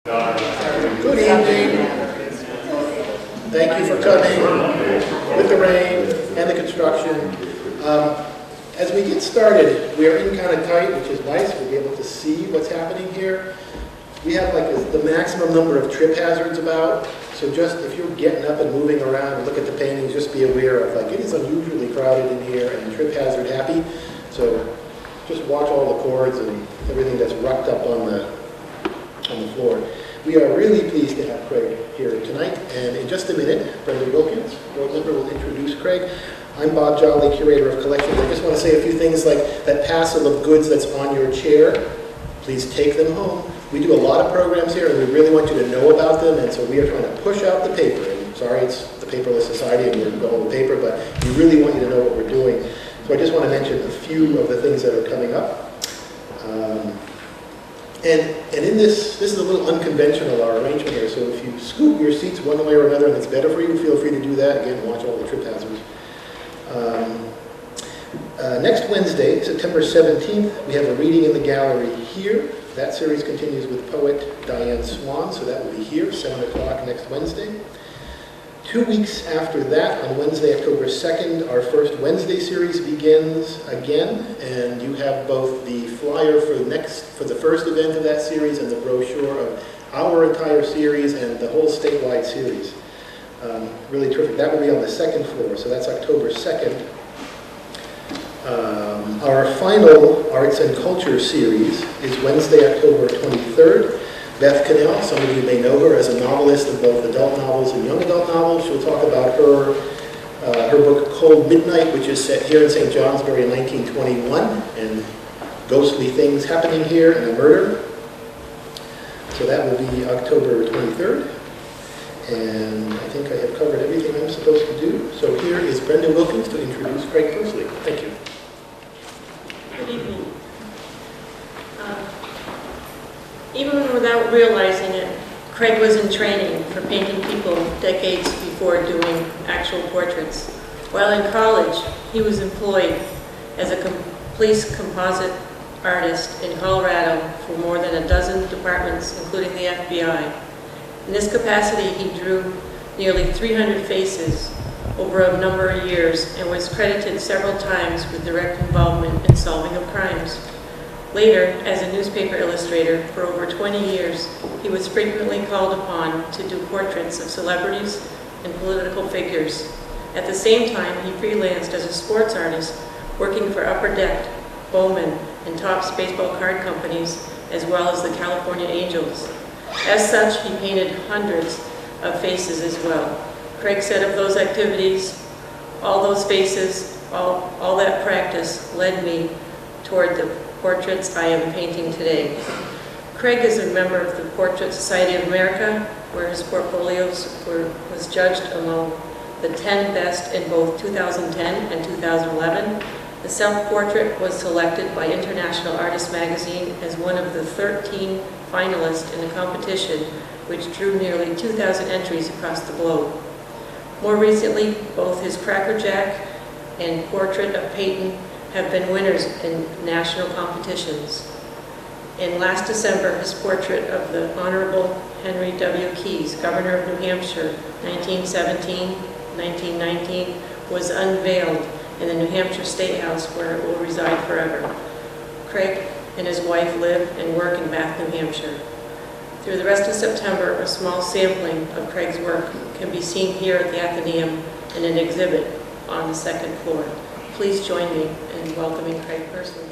Good evening. Thank you for coming with the rain and the construction. As we get started, we are in kind of tight, which is nice. We'll be able to see what's happening here. We have like the maximum number of trip hazards about. So just if you're getting up and moving around and look at the paintings, just be aware of like it is unusually crowded in here and trip hazard happy. So just watch all the cords and everything that's rucked up on the floor. We are really pleased to have Craig here tonight, and in just a minute, Brenda Wilkins, board member, will introduce Craig. I'm Bob Jolly, curator of collections. I just want to say a few things like that parcel of goods that's on your chair. Please take them home. We do a lot of programs here, and we really want you to know about them, and so we are trying to push out the paper. And sorry, it's the Paperless Society, and we're going with paper, but we really want you to know what we're doing. So I just want to mention a few of the things that are coming up. And in this is a little unconventional, our arrangement here, so if you scoot your seats one way or another and it's better for you, feel free to do that. Again, watch all the trip hazards. Next Wednesday, September 17th, we have a reading in the gallery here. That series continues with poet Diane Swan, so that will be here, 7 o'clock next Wednesday. 2 weeks after that, on Wednesday, October 2nd, our first Wednesday series begins again, and you have both the flyer for the first event of that series and the brochure of our entire series and the whole statewide series. Really terrific. That will be on the second floor, so that's October 2nd. Our final Arts and Culture series is Wednesday, October 23rd. Beth Cannell, some of you may know her as a novelist of both adult novels and young adult novels. She'll talk about her book Cold Midnight, which is set here in St. Johnsbury in 1921, and ghostly things happening here and a murder. So that will be October 23rd. And I think I have covered everything I'm supposed to do. So here is Brenda Wilkins to introduce Craig Pursley. Thank you. Good evening. Even without realizing it, Craig was in training for painting people decades before doing actual portraits. While in college, he was employed as a police composite artist in Colorado for more than a dozen departments, including the FBI. In this capacity, he drew nearly 300 faces over a number of years and was credited several times with direct involvement in solving of crimes. Later, as a newspaper illustrator for over 20 years, he was frequently called upon to do portraits of celebrities and political figures. At the same time, he freelanced as a sports artist, working for Upper Deck, Bowman, and Topps baseball card companies, as well as the California Angels. As such, he painted hundreds of faces as well. Craig said of those activities, all those faces, all that practice led me toward the portraits I am painting today. Craig is a member of the Portrait Society of America, where his portfolios was judged among the 10 best in both 2010 and 2011. The self-portrait was selected by International Artist Magazine as one of the 13 finalists in a competition which drew nearly 2,000 entries across the globe. More recently, both his Cracker Jack and Portrait of Peyton have been winners in national competitions. In last December, his portrait of the Honorable Henry W. Keyes, Governor of New Hampshire, 1917-1919, was unveiled in the New Hampshire State House, where it will reside forever. Craig and his wife live and work in Bath, New Hampshire. Through the rest of September, a small sampling of Craig's work can be seen here at the Athenaeum in an exhibit on the second floor. Please join me in welcoming Craig Pursley.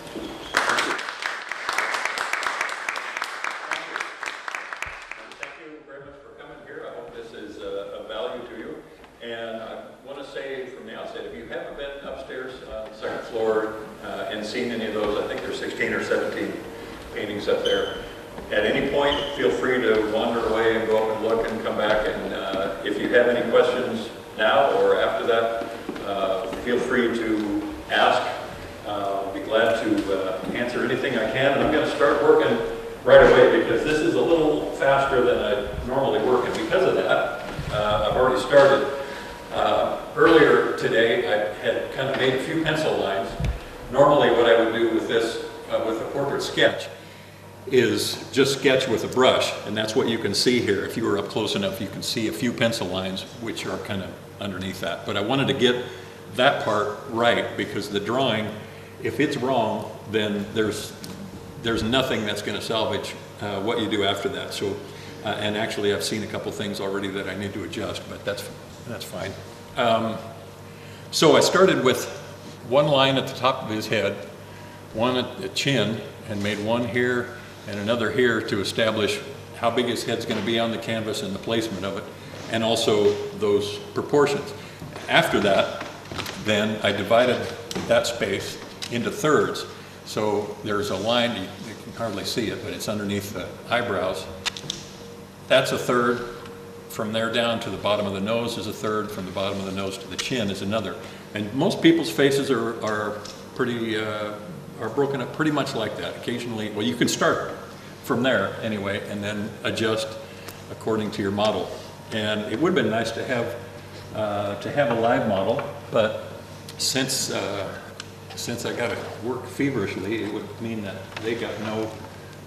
Thank you very much for coming here. I hope this is of value to you. And I want to say from the outset, if you haven't been upstairs on the second floor and seen any of those, I think there's 16 or 17 paintings up there. At any point, feel free to wander away and go up and look and come back. And if you have any questions now or after that, feel free to ask. I'll be glad to answer anything I can. And I'm going to start working right away because this is a little faster than I normally work. And because of that, I've already started. Earlier today, I had kind of made a few pencil lines. Normally what I would do with this, with a portrait sketch, is just sketch with a brush, and that's what you can see here. If you were up close enough, you can see a few pencil lines which are kind of underneath that. But I wanted to get that part right, because the drawing, if it's wrong, then there's nothing that's going to salvage what you do after that. So, and actually I've seen a couple things already that I need to adjust, but that's fine. So I started with one line at the top of his head, one at the chin, and made one here and another here to establish how big his head's going to be on the canvas and the placement of it, and also those proportions. After that, then I divided that space into thirds. So there's a line, you can hardly see it, but it's underneath the eyebrows. That's a third. From there down to the bottom of the nose is a third. From the bottom of the nose to the chin is another. And most people's faces are pretty, are broken up pretty much like that. Occasionally, well, you can start from there anyway, and then adjust according to your model. And it would have been nice to have a live model, but since I got to work feverishly, it would mean that they got no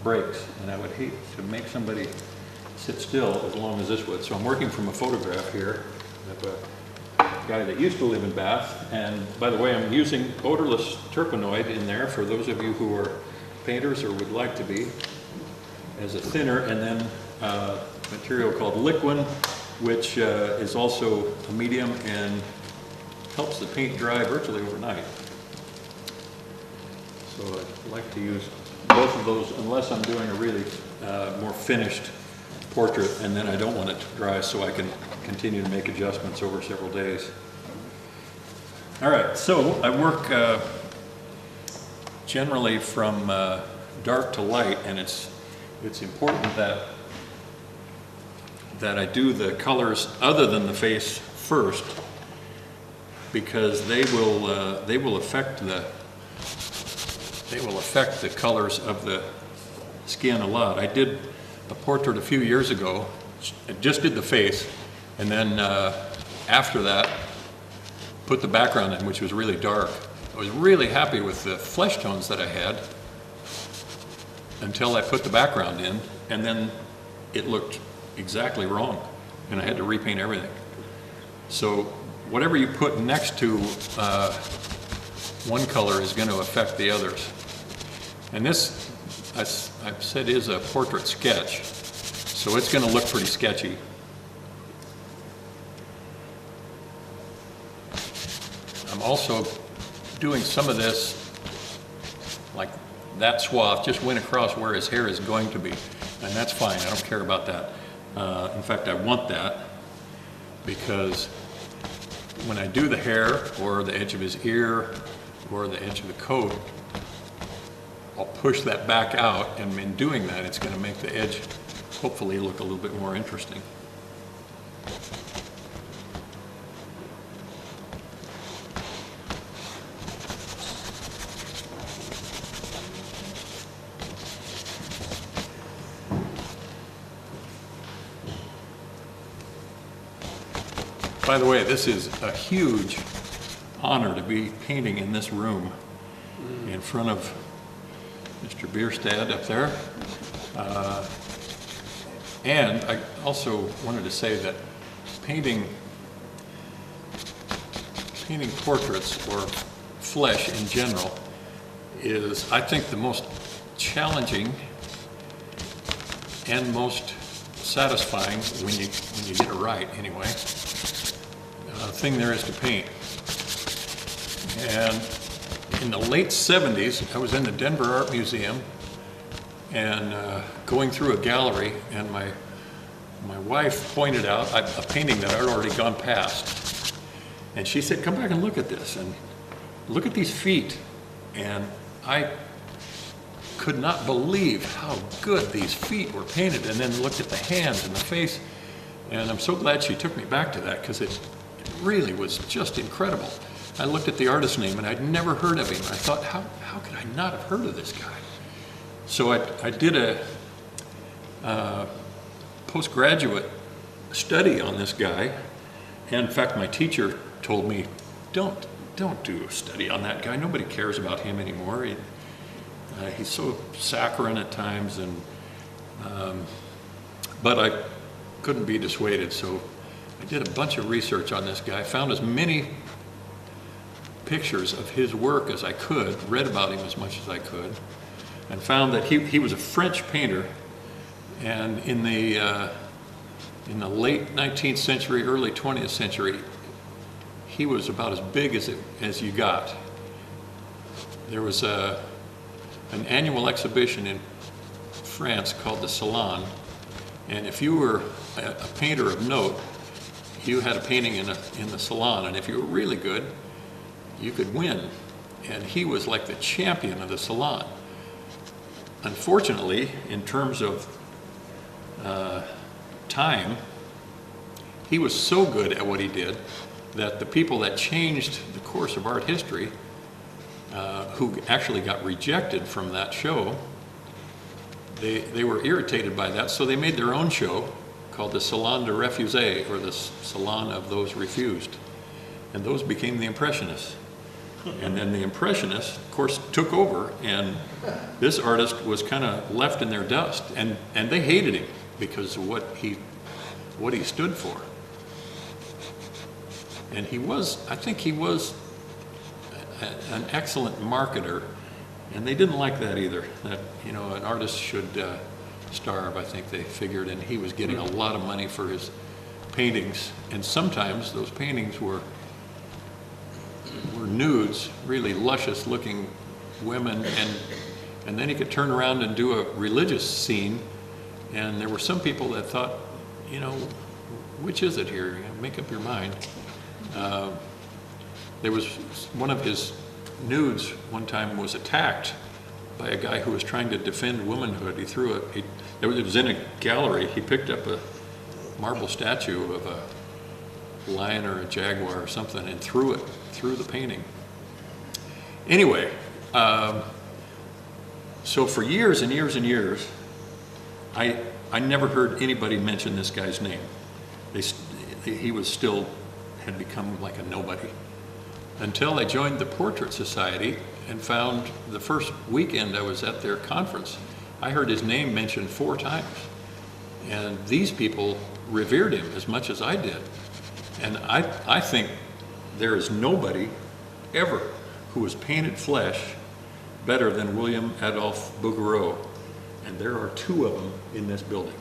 breaks, and I would hate to make somebody sit still as long as this would. So I'm working from a photograph here of a guy that used to live in Bath, and by the way, I'm using odorless Turpenoid in there for those of you who are painters or would like to be, as a thinner, and then material called Liquin, which is also a medium and helps the paint dry virtually overnight. So I like to use both of those unless I'm doing a really more finished portrait, and then I don't want it to dry, so I can continue to make adjustments over several days. All right, so I work generally from dark to light, and it's important that I do the colors other than the face first, because they will affect the colors of the skin a lot. I did a portrait a few years ago. I just did the face, and then after that put the background in, which was really dark. I was really happy with the flesh tones that I had until I put the background in, and then it looked exactly wrong, and I had to repaint everything. So whatever you put next to one color is going to affect the others. And this, I've said, is a portrait sketch, so it's going to look pretty sketchy. I'm also doing some of this, like that swath just went across where his hair is going to be, and that's fine. I don't care about that. In fact, I want that, because when I do the hair or the edge of his ear or the edge of the coat, I'll push that back out, and in doing that, it's going to make the edge hopefully look a little bit more interesting. By the way, this is a huge honor to be painting in this room in front of Mr. Bierstadt up there. And I also wanted to say that painting portraits or flesh in general is, I think, the most challenging and most satisfying, when you get it right anyway, thing there is to paint. And in the late 70s, I was in the Denver Art Museum and going through a gallery, and my wife pointed out a painting that I'd already gone past. And she said, "Come back and look at this, and look at these feet." And I could not believe how good these feet were painted, and then looked at the hands and the face. And I'm so glad she took me back to that, because it really was just incredible. I looked at the artist's name, and I'd never heard of him. I thought, how could I not have heard of this guy? So I did a postgraduate study on this guy. And in fact, my teacher told me, don't do a study on that guy. Nobody cares about him anymore. He's so saccharine at times, and but I couldn't be dissuaded, so I did a bunch of research on this guy, found as many pictures of his work as I could, read about him as much as I could, and found that he was a French painter, and in the late 19th century, early 20th century, he was about as big as you got. There was an annual exhibition in France called the Salon, and if you were a painter of note, you had a painting in the Salon, and if you were really good, you could win. And he was like the champion of the Salon. Unfortunately, in terms of time, he was so good at what he did that the people that changed the course of art history, who actually got rejected from that show, they were irritated by that, so they made their own show called the Salon de Refusés, or the Salon of those refused. And those became the Impressionists. And then the Impressionists, of course, took over, and this artist was kind of left in their dust, and they hated him because of what he stood for. And I think he was an excellent marketer, and they didn't like that either, that, an artist should starve, I think they figured, and he was getting a lot of money for his paintings, and sometimes those paintings were nudes, really luscious looking women, and then he could turn around and do a religious scene, and there were some people that thought, which is it here? Make up your mind. There was one of his nudes one time was attacked by a guy who was trying to defend womanhood. He threw it was in a gallery. He picked up a marble statue of a lion or a jaguar or something and threw it through the painting. Anyway, so for years and years and years, I never heard anybody mention this guy's name. He had become like a nobody, until I joined the Portrait Society and found the first weekend I was at their conference, I heard his name mentioned 4 times. And these people revered him as much as I did. And I think there is nobody ever who has painted flesh better than William Adolphe Bouguereau. And there are 2 of them in this building.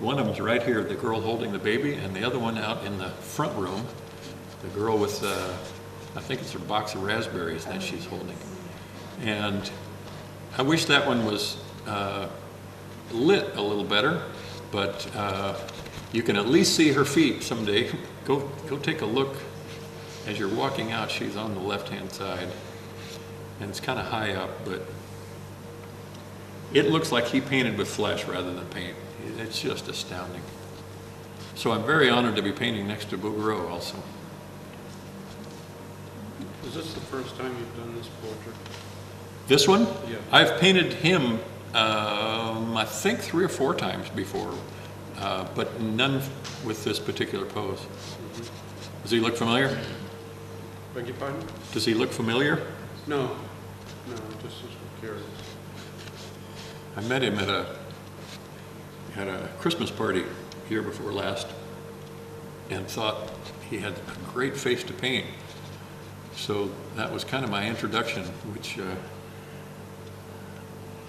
One of them's right here, the girl holding the baby, and the other one out in the front room, the girl with, I think it's her box of raspberries that she's holding. And I wish that one was lit a little better, but you can at least see her feet someday. Go take a look as you're walking out. She's on the left-hand side, and it's kind of high up, but it looks like he painted with flesh rather than paint. It's just astounding. So I'm very honored to be painting next to Bouguereau also. Is this the first time you've done this portrait? This one? Yeah. I've painted him, I think 3 or 4 times before, but none with this particular pose. Does he look familiar? Beg your pardon? Does he look familiar? No, just curious. I met him at a Christmas party year before last and thought he had a great face to paint. So that was kind of my introduction, which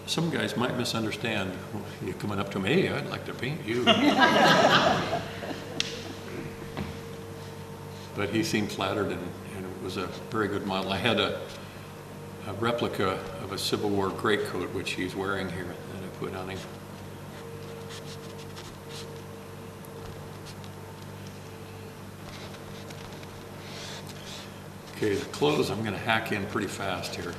some guys might misunderstand. You coming up to me, hey, I'd like to paint you. But he seemed flattered, and it was a very good model. I had a replica of a Civil War greatcoat, which he's wearing here, that I put on him. Okay, the clothes I'm going to hack in pretty fast here.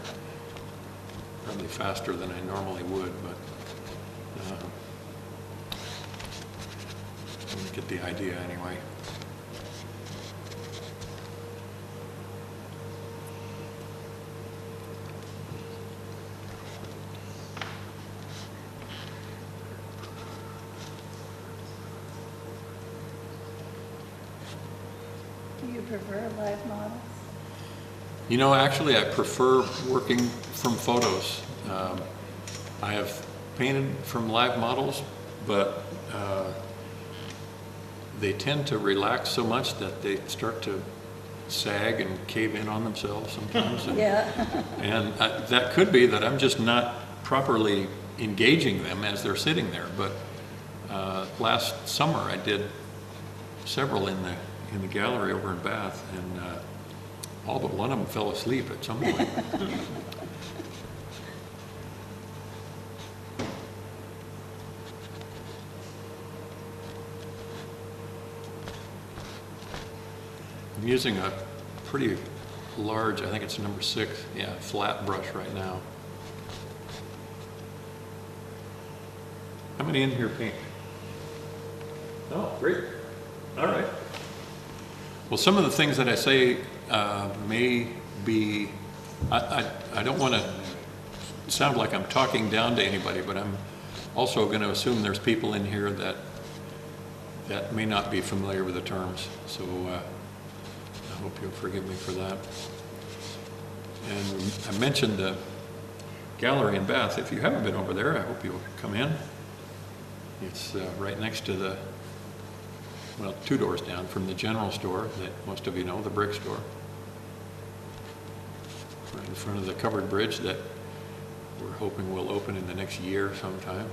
Probably faster than I normally would, but you get the idea anyway. Do you prefer live models? Actually, I prefer working from photos. I have painted from live models, but they tend to relax so much that they start to sag and cave in on themselves sometimes. Yeah. And that could be that I'm just not properly engaging them as they're sitting there. But last summer I did several in the gallery over in Bath, and all but one of them fell asleep at some point. I'm using a pretty large, I think it's number 6, yeah, flat brush right now. How many in here paint? Oh, great. All right. Well, some of the things that I say may be, I don't want to sound like I'm talking down to anybody, but I'm also going to assume there's people in here that may not be familiar with the terms. So I hope you'll forgive me for that. And I mentioned the gallery in Bath. If you haven't been over there, I hope you'll come in. It's right next to the, well, 2 doors down from the general store that most of you know, the brick store. Right in front of the covered bridge that we're hoping will open in the next year sometime.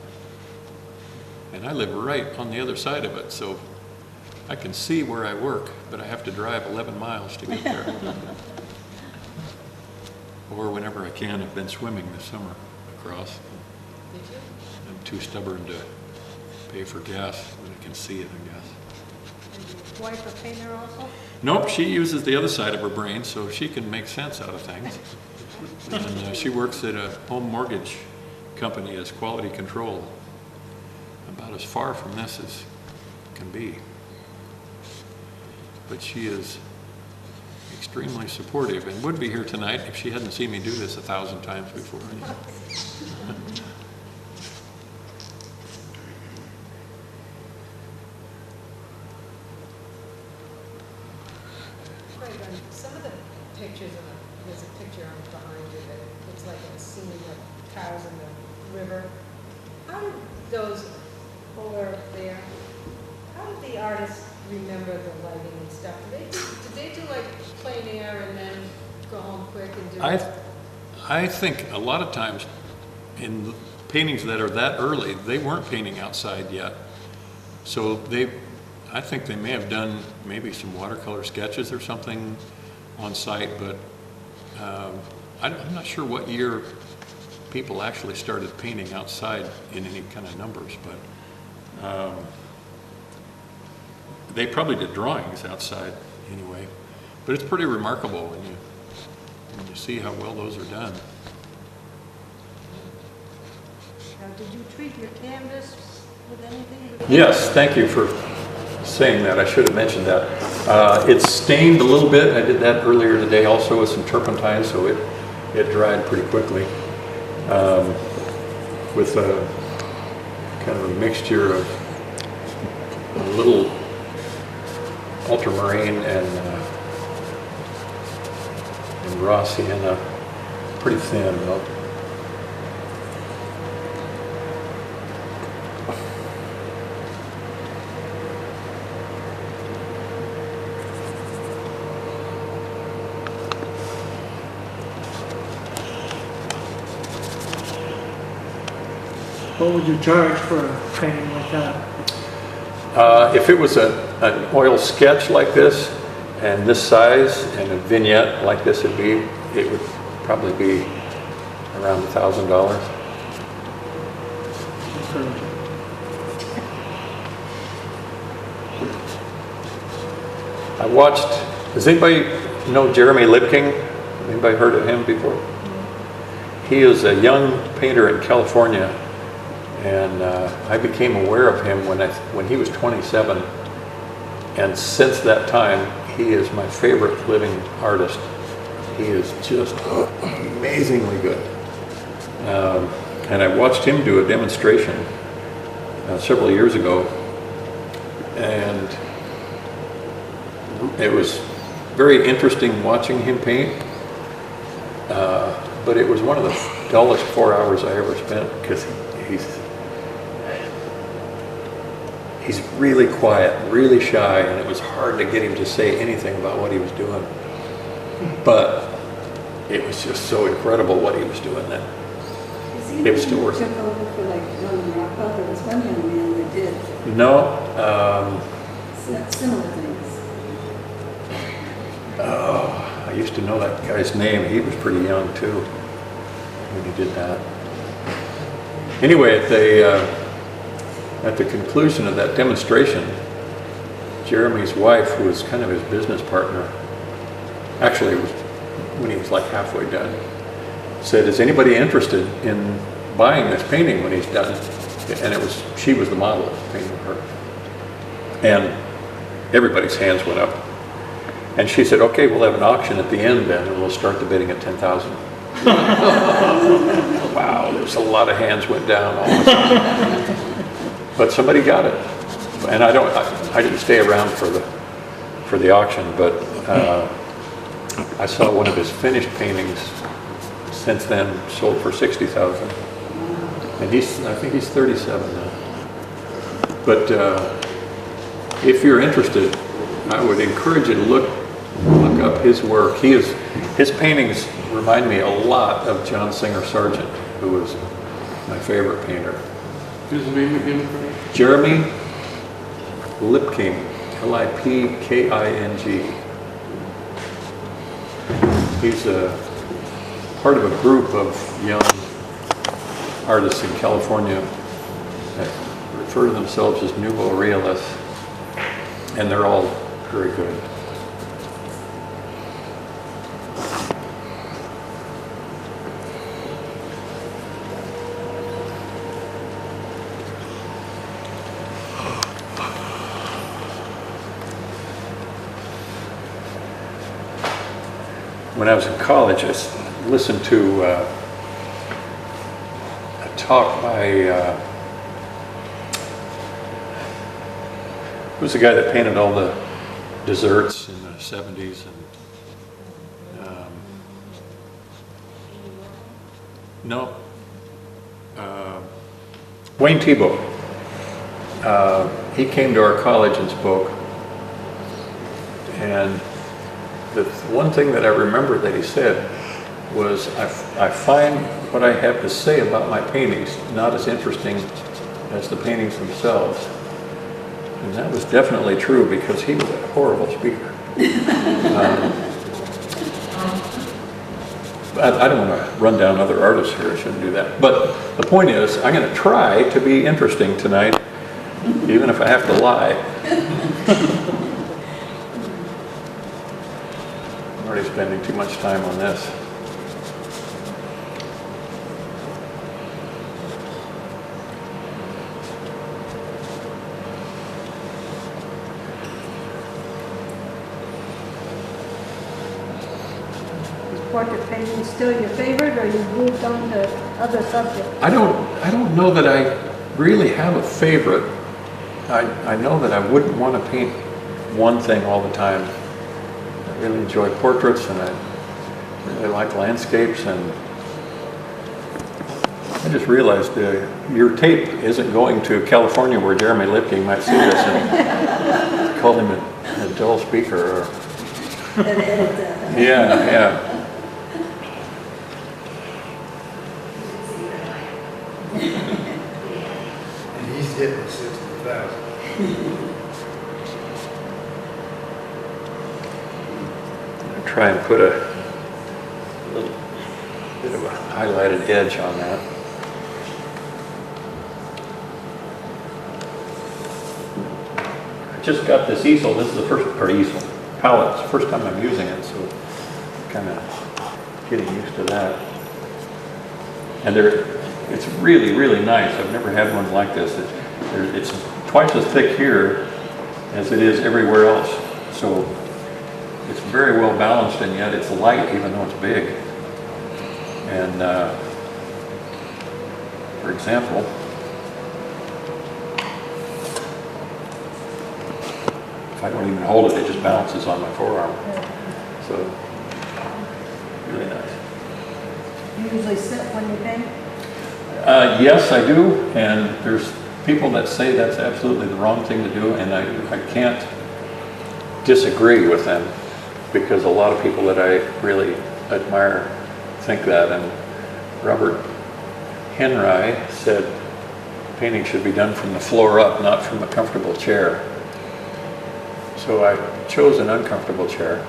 And I live right on the other side of it, so I can see where I work, but I have to drive 11 miles to get there. Or whenever I can. I've been swimming this summer across. Did you? I'm too stubborn to pay for gas when I can see it, I guess. Wife a painter also? Nope, she uses the other side of her brain, so she can make sense out of things. And she works at a home mortgage company as quality control. About as far from this as can be. But she is extremely supportive and would be here tonight if she hadn't seen me do this 1,000 times before. Greg, on some of the pictures, there's a picture on behind you that looks like a scene of cows in the river. How did those, or there, how did the artists remember the lighting and stuff? Did they do like plein air and then go home quick and do it? I think a lot of times in paintings that are that early, they weren't painting outside yet. So I think they may have done maybe some watercolor sketches or something on site, but I'm not sure what year people actually started painting outside in any kind of numbers, but they probably did drawings outside anyway. But it's pretty remarkable when you see how well those are done. Now, did you treat your canvas with anything? Yes, thank you for saying that. I should have mentioned that. It's stained a little bit. I did that earlier today also with some turpentine, so it dried pretty quickly. With a kind of a mixture of a little ultramarine and raw sienna, pretty thin though. What would you charge for a painting like that? If it was an oil sketch like this, and this size, and a vignette like this it would probably be around $1,000. I watched, does anybody know Jeremy Lipking? Anybody heard of him before? He is a young painter in California, and I became aware of him when he was 27, and since that time he is my favorite living artist. He is just amazingly good. And I watched him do a demonstration several years ago, and it was very interesting watching him paint, but it was one of the dullest 4 hours I ever spent because he's really quiet, really shy, and it was hard to get him to say anything about what he was doing. But it was just so incredible what he was doing then. It was still worth it. Took over for like Norman Rockwell, there was one young man that did No, similar things. oh, I used to know that guy's name. He was pretty young too when he did that. Anyway, at the conclusion of that demonstration, Jeremy's wife, who was kind of his business partner, actually it was when he was like halfway done, said, "Is anybody interested in buying this painting when he's done?" And she was the model of painting her. And everybody's hands went up. And she said, "Okay, we'll have an auction at the end then, and we'll start the bidding at 10,000. Wow, there's a lot of hands went down all of a sudden. But somebody got it. And I didn't stay around for the auction, but I saw one of his finished paintings since then sold for 60,000. And I think he's 37 now. But if you're interested, I would encourage you to look up his work. His paintings remind me a lot of John Singer Sargent, who was my favorite painter. His name again, Frank? Jeremy Lipking, Lipking. He's a part of a group of young artists in California that refer to themselves as Nouveau Realists, and they're all very good. When I was in college, I listened to a talk by, who was the guy that painted all the desserts in the 70s? Wayne Thiebaud. He came to our college and spoke, and the one thing that I remember that he said was, I find what I have to say about my paintings not as interesting as the paintings themselves. And that was definitely true, because he was a horrible speaker. I don't want to run down other artists here, I shouldn't do that. But the point is, I'm going to try to be interesting tonight, even if I have to lie. I'm already spending too much time on this. Portrait painting still your favorite, or you moved on to other subjects? I don't know that I really have a favorite. I know that I wouldn't want to paint one thing all the time. I really enjoy portraits, and I really like landscapes, and I just realized your tape isn't going to California, where Jeremy Lipking might see this and call him a dull speaker. Or, yeah. And he's hitting 60,000. Try and put a little bit of a highlighted edge on that. I just got this easel. This is the first, or easel, palette. It's the first time I'm using it, so kind of getting used to that. And it's really, really nice. I've never had one like this. It's twice as thick here as it is everywhere else. So it's very well balanced, and yet it's light even though it's big. And for example, if I don't even hold it, it just bounces on my forearm. So really nice. You usually sit when you paint? Yes, I do, and there's people that say that's absolutely the wrong thing to do, and I can't disagree with them, because a lot of people that I really admire think that. And Robert Henry said painting should be done from the floor up, not from a comfortable chair. So I chose an uncomfortable chair.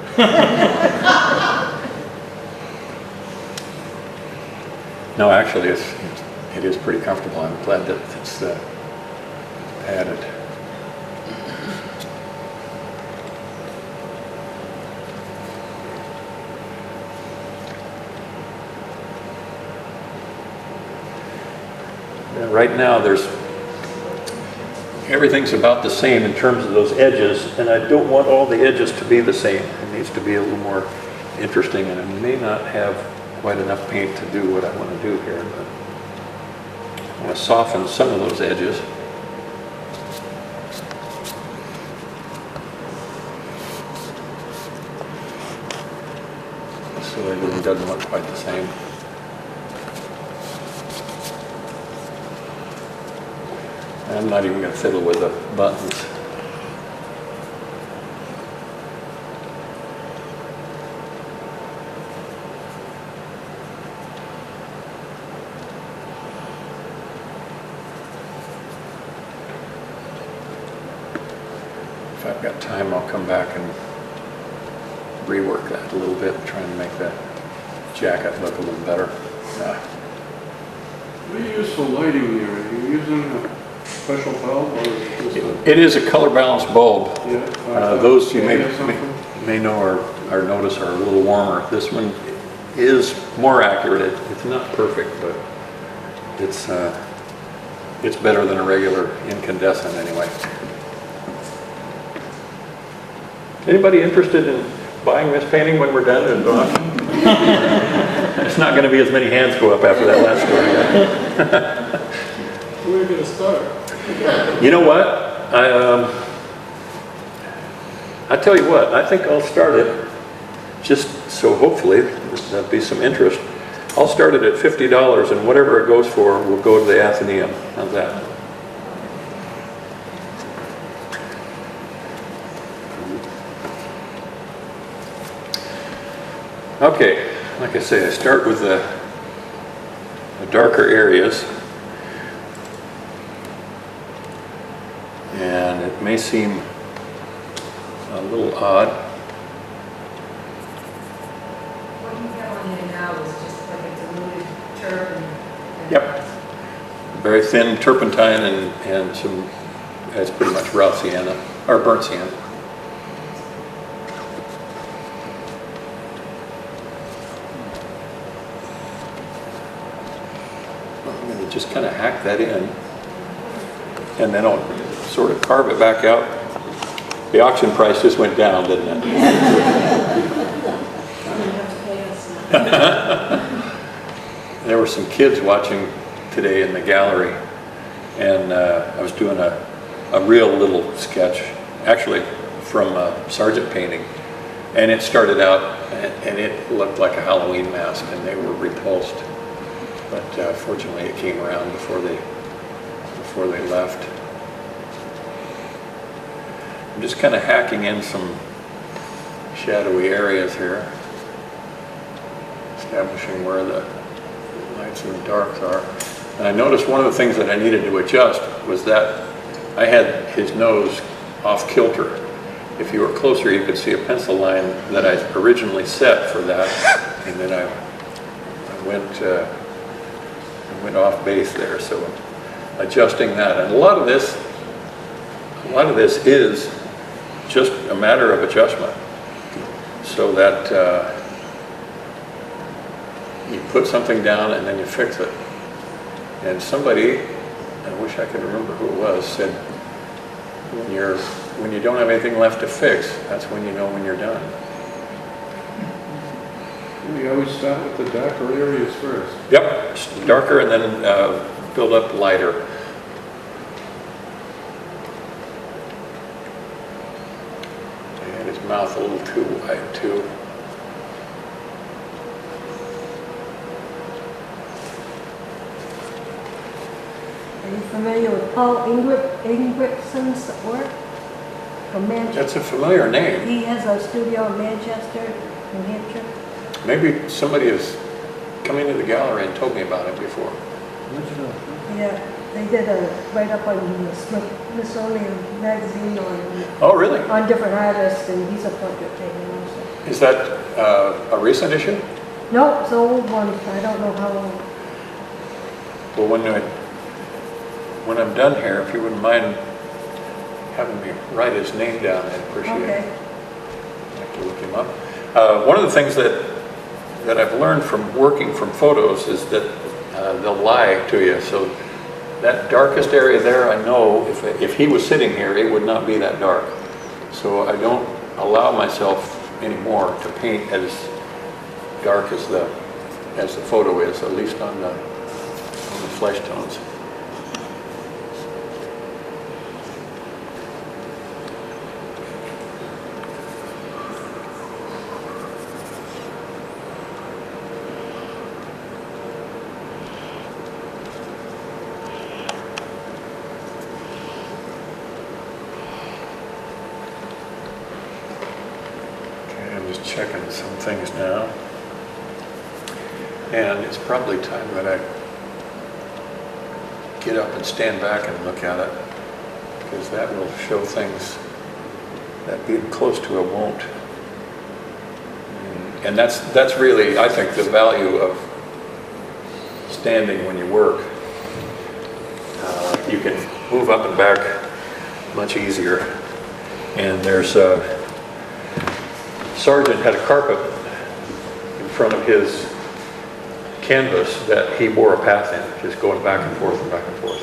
No, actually, it is pretty comfortable. I'm glad that it's padded. Right now, everything's about the same in terms of those edges, and I don't want all the edges to be the same. It needs to be a little more interesting, and I may not have quite enough paint to do what I want to do here, but I want to soften some of those edges. So it doesn't look quite the same. I'm not even going to fiddle with the buttons. If I've got time, I'll come back and rework that a little bit, trying to make that jacket look a little better. What do you use for lighting here? Are you using a special bulb or is it just It is a color balanced bulb. a... Yeah. Those you Or something? may know or notice are a little warmer. This one is more accurate. It's not perfect, but it's better than a regular incandescent anyway. Anybody interested in buying this painting when we're done? It's not going to be as many hands go up after that last story. Where are you going to start? You know what? I tell you what, I think I'll start it, just so hopefully there'll be some interest. I'll start it at $50, and whatever it goes for will go to the Athenaeum. How's that? Okay, like I say, I start with the darker areas. And it may seem a little odd. What you have on here now is just like a diluted turp and... Yep. Very thin turpentine and some, it's pretty much raw sienna, or burnt sienna. I'm going to just kind of hack that in, and then I'll sort of carve it back out. The auction price just went down, didn't it? There were some kids watching today in the gallery, and I was doing a real little sketch, actually from Sargent painting, and it started out and it looked like a Halloween mask, and they were repulsed. But fortunately, it came around before they left. I'm just kind of hacking in some shadowy areas here, establishing where the lights and the darks are. And I noticed one of the things that I needed to adjust was that I had his nose off kilter. If you were closer, you could see a pencil line that I originally set for that, and then I went off base there. So adjusting that, and a lot of this is just a matter of adjustment, so that you put something down and then you fix it. And somebody, I wish I could remember who it was, said when you don't have anything left to fix, that's when you know when you're done. We always start with the darker areas first. Yep, darker and then build up lighter. And his mouth a little too wide too. familiar with Paul Ingritson's work from Manchester? That's a familiar name. He has a studio in Manchester, New Hampshire. Maybe somebody has come into the gallery and told me about it before. Yeah, they did a write-up on the Smithsonian magazine Oh, really? on different artists, and he's a portrait painter also. Is that a recent issue? No, it's an old one. I don't know how old. Well, when I'm done here, if you wouldn't mind having me write his name down, I'd appreciate it. Okay. I'd like to look him up. One of the things that I've learned from working from photos is that they'll lie to you. So that darkest area there, I know if he was sitting here, it would not be that dark. So I don't allow myself anymore to paint as dark as the photo is, at least on the flesh tones. Okay, I'm just checking some things now. And it's probably time that I get up and stand back and look at it, because that will show things that being close to it won't. And that's really, I think, the value of standing when you work. You can move up and back much easier. And there's Sargent had a carpet in front of his canvas that he wore a path in, just going back and forth and back and forth.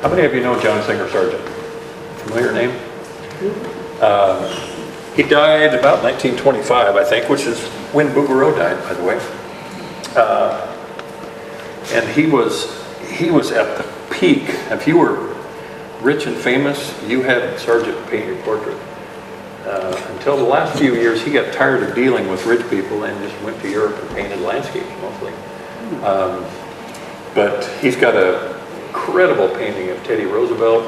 How many of you know John Singer Sargent? Familiar name? He died about 1925, I think, which is when Bouguereau died, by the way. And he was at the peak. If you were rich and famous, you had Sargent paint your portrait. Until the last few years, he got tired of dealing with rich people and just went to Europe and painted landscapes mostly. But he's got an incredible painting of Teddy Roosevelt.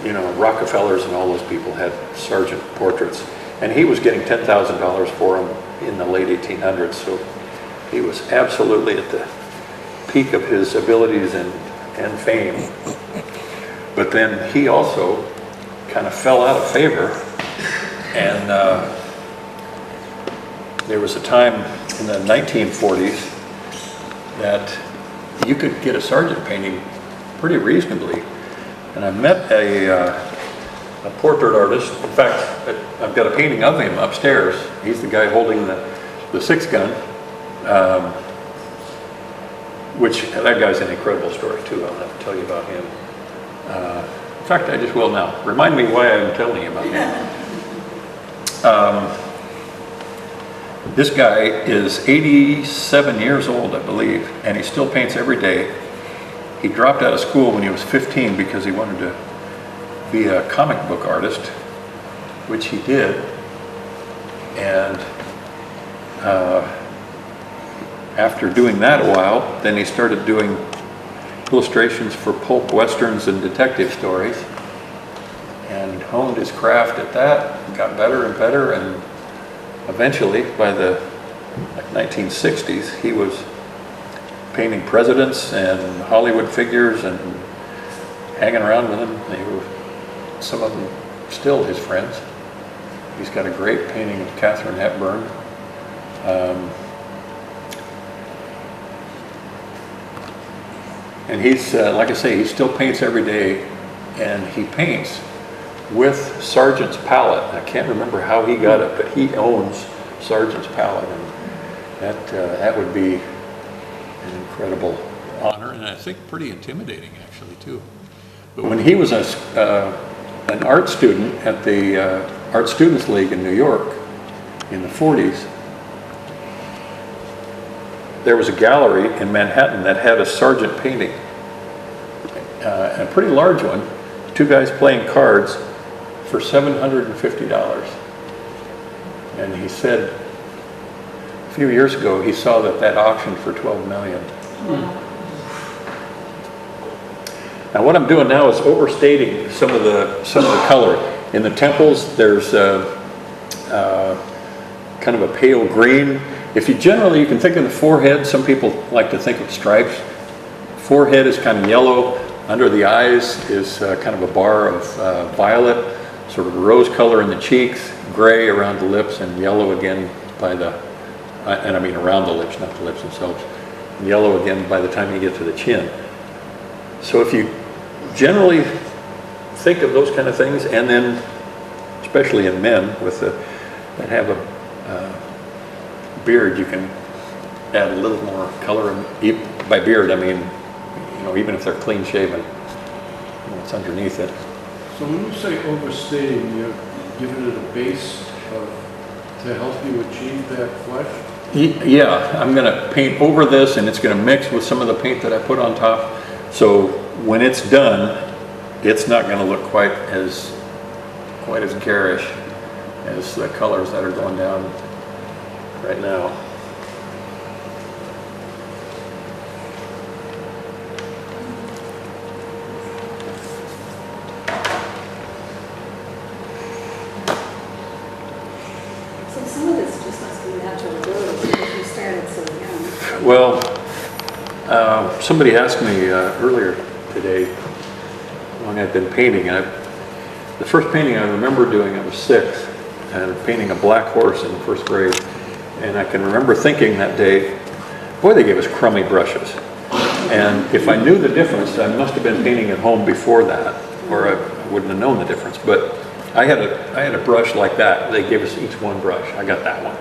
You know, Rockefellers and all those people had Sargent portraits. And he was getting $10,000 for them in the late 1800s. So he was absolutely at the peak of his abilities and fame. But then he also kind of fell out of favor, and there was a time in the 1940s that you could get a Sargent painting pretty reasonably. And I met a portrait artist. In fact, I've got a painting of him upstairs. He's the guy holding the 6-gun, which that guy's an incredible story too. I'll have to tell you about him. In fact, I just will now. Remind me why I'm telling you about him. This guy is 87 years old, I believe, and he still paints every day. He dropped out of school when he was 15 because he wanted to be a comic book artist, which he did. And after doing that a while, then he started doing illustrations for pulp westerns and detective stories, and honed his craft at that, and got better and better, and eventually by the 1960s he was painting presidents and Hollywood figures and hanging around with them. Some of them still his friends. He's got a great painting of Katharine Hepburn. And he's, like I say, he still paints every day, and he paints with Sargent's palette. I can't remember how he got it, but he owns Sargent's palette, and that would be an incredible honor, and I think pretty intimidating actually too. But when he was an art student at the Art Students League in New York in the 40s, there was a gallery in Manhattan that had a Sargent painting, a pretty large one, 2 guys playing cards for $750. And he said a few years ago he saw that auctioned for $12 million. Now what I'm doing now is overstating some of the color. In the temples, there's kind of a pale green. If you generally, you can think of the forehead, some people like to think of stripes. Forehead is kind of yellow. Under the eyes is kind of a bar of violet, sort of a rose color in the cheeks, gray around the lips, and yellow again by the, and I mean around the lips, not the lips themselves. Yellow again by the time you get to the chin. So if you generally think of those kind of things, and then especially in men with that have a beard, you can add a little more color. And by beard, I mean, you know, even if they're clean shaven, you know, it's underneath it. So when you say overstating, you're giving it a base to help you achieve that flesh? Yeah, I'm going to paint over this, and it's going to mix with some of the paint that I put on top. So when it's done, it's not going to look quite as garish as the colors that are going down right now. So some of this just must be natural growth because you started so young. Well, somebody asked me earlier today how long I'd been painting. The first painting I remember doing, I was 6, and painting a black horse in first grade. And I can remember thinking that day, boy, they gave us crummy brushes. And if I knew the difference, I must have been painting at home before that, or I wouldn't have known the difference. But I had a brush like that. They gave us each one brush. I got that one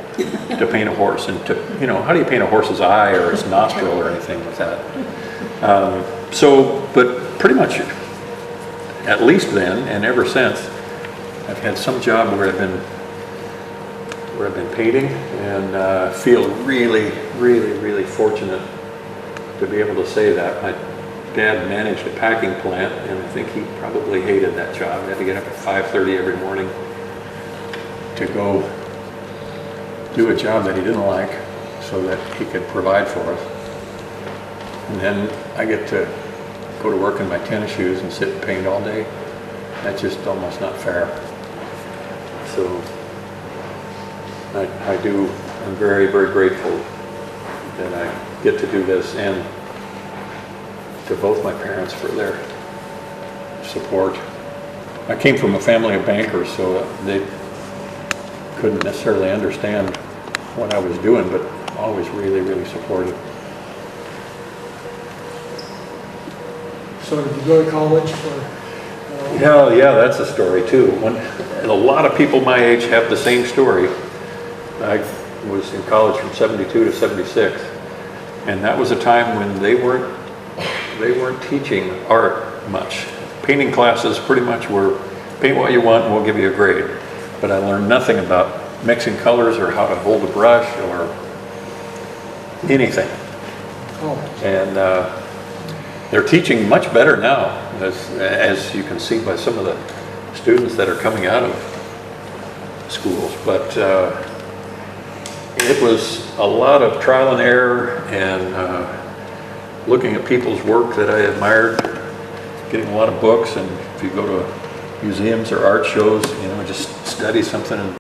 to paint a horse. And to, you know, how do you paint a horse's eye or its nostril or anything with that? But pretty much at least then and ever since, I've had some job where I've been painting, and feel really, really, really fortunate to be able to say that. My dad managed a packing plant, and I think he probably hated that job. He had to get up at 5:30 every morning to go do a job that he didn't like so that he could provide for us. And then I get to go to work in my tennis shoes and sit and paint all day. That's just almost not fair. So I'm very, very grateful that I get to do this, and to both my parents for their support. I came from a family of bankers, so they couldn't necessarily understand what I was doing, but always really, really supportive. So did you go to college for? Yeah, that's a story too. And a lot of people my age have the same story. I was in college from 72 to 76, and that was a time when they weren't teaching art much. Painting classes pretty much were paint what you want and we'll give you a grade. But I learned nothing about mixing colors or how to hold a brush or anything. Oh. And they're teaching much better now, as you can see by some of the students that are coming out of schools. But it was a lot of trial and error, and looking at people's work that I admired, getting a lot of books, and if you go to museums or art shows, you know, just study something and